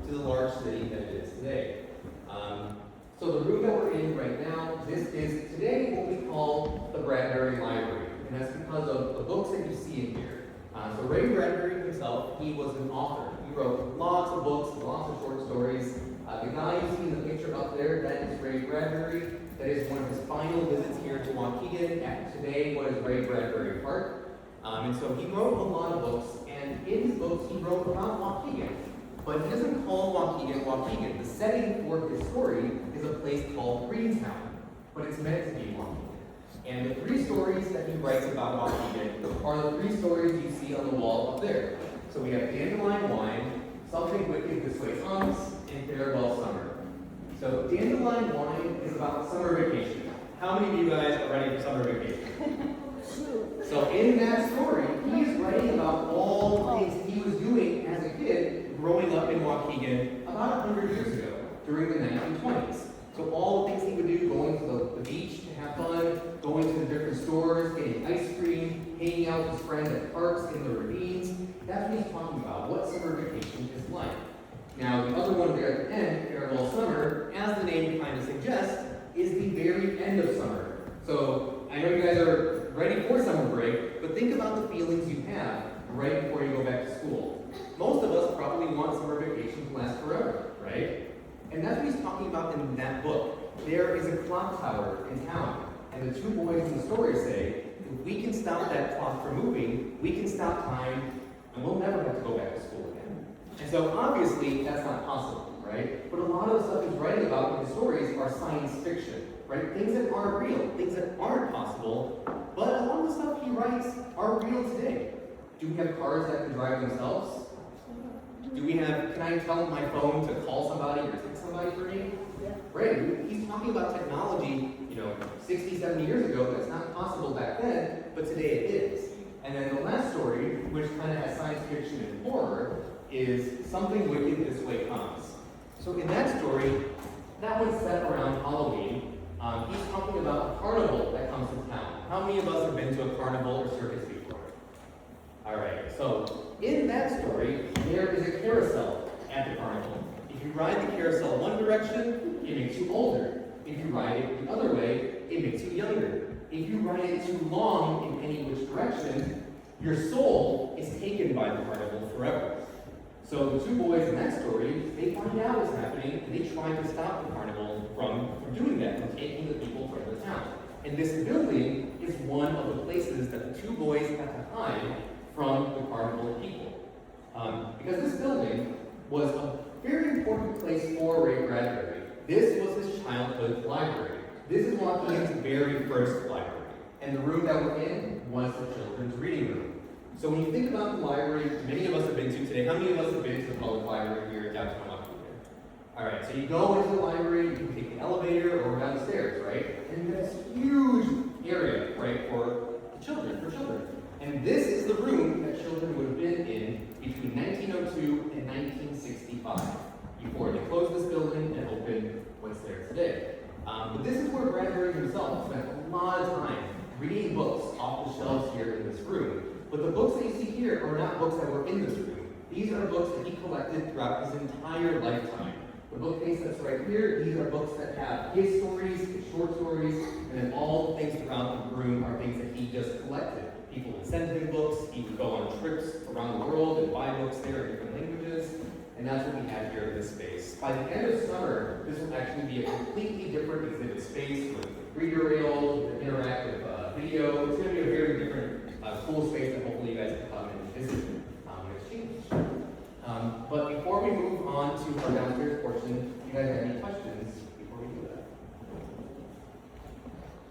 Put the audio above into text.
to the large city that it is today. So the room that we're in right now, this is today what we call the Bradbury Library, and that's because of the books that you see in here. So Ray Bradbury himself, he was an author. He wrote lots of books, lots of short stories. The guy you see in the picture up there, that is Ray Bradbury. That is one of his final visits here to Waukegan at today what is Ray Bradbury Park. And so he wrote a lot of books, and in his books he wrote about Waukegan. But he doesn't call Waukegan Waukegan. The setting for his story is a place called Greentown, but it's meant to be Waukegan. And the three stories that he writes about Waukegan are the three stories you see on the wall up there. So we have Dandelion Wine, Something Wicked This Way Comes, and Farewell Summer. So Dandelion Wine is about summer vacation. How many of you guys are ready for summer vacation? So in that story, he is writing about all the things he was doing as a kid growing up in Waukegan about 100 years ago during the 1920s. So all the things he would do, going to the beach to have fun, going to the different stores, getting ice cream, hanging out with his friends at parks in the ravines. That's what he's talking about, what summer vacation is like. Now, the other one there at the end, Farewell Summer, as the name kind of suggests, is the very end of summer. So I know you guys are ready for summer break, but think about the feelings you have right before you go back to school. Most of us probably want summer vacation to last forever, right? And that's what he's talking about in that book. There is a clock tower in town, and the two boys in the story say, if we can stop that clock from moving, we can stop time, and we'll never have to go back to school again. And so obviously that's not possible, right? But a lot of the stuff he's writing about in his stories are science fiction, right? Things that aren't real, things that aren't possible, but a lot of the stuff he writes are real today. Do we have cars that can drive themselves? Do we have, can I tell my phone to call somebody or text somebody for me? Yeah. Right, he's talking about technology, 60, 70 years ago that's not possible back then, but today it is. And then the last story, which kind of has science fiction and horror, is Something Wicked This Way Comes. So in that story, that one's set around Halloween. He's talking about a carnival that comes to town. How many of us have been to a carnival or circus before? All right, so in that story, there is a carousel at the carnival. If you ride the carousel one direction, it makes you older. If you ride it the other way, it makes you younger. If you ride it too long in any which direction, your soul is taken by the carnival forever. So the two boys in that story, they find out what's happening, and they try to stop the carnival from doing that, from taking the people from the town. And this building is one of the places that the two boys had to hide from the carnival people. Because this building was a very important place for Ray Bradbury. This was his childhood library. This is Waukegan's very first library. And the room that we're in was the children's reading room. So when you think about the library, many of us have been to today. How many of us have been to the public library here in downtown Waukegan? All right, so you go into the library, you can take the elevator or down the stairs, right? And there's this huge area, right, for children. And this is the room that children would have been in between 1902 and 1965, before they closed this building and opened what's there today. But this is where Bradbury himself spent a lot of time reading books off the shelves here in this room. But the books that you see here are not books that were in this room. These are books that he collected throughout his entire lifetime. The bookcase that's right here, these are books that have his stories, his short stories, and then all the things throughout the room are things that he just collected. People would send him books, he would go on trips around the world and buy books there in different languages, and that's what we have here in this space. By the end of summer, this will actually be a completely different exhibit space with reader rails, with interactive video. It's going to be a very different cool space that hopefully you guys can come and visit when it's changed. But before we move on to our downstairs portion, do you guys have any questions before we do that?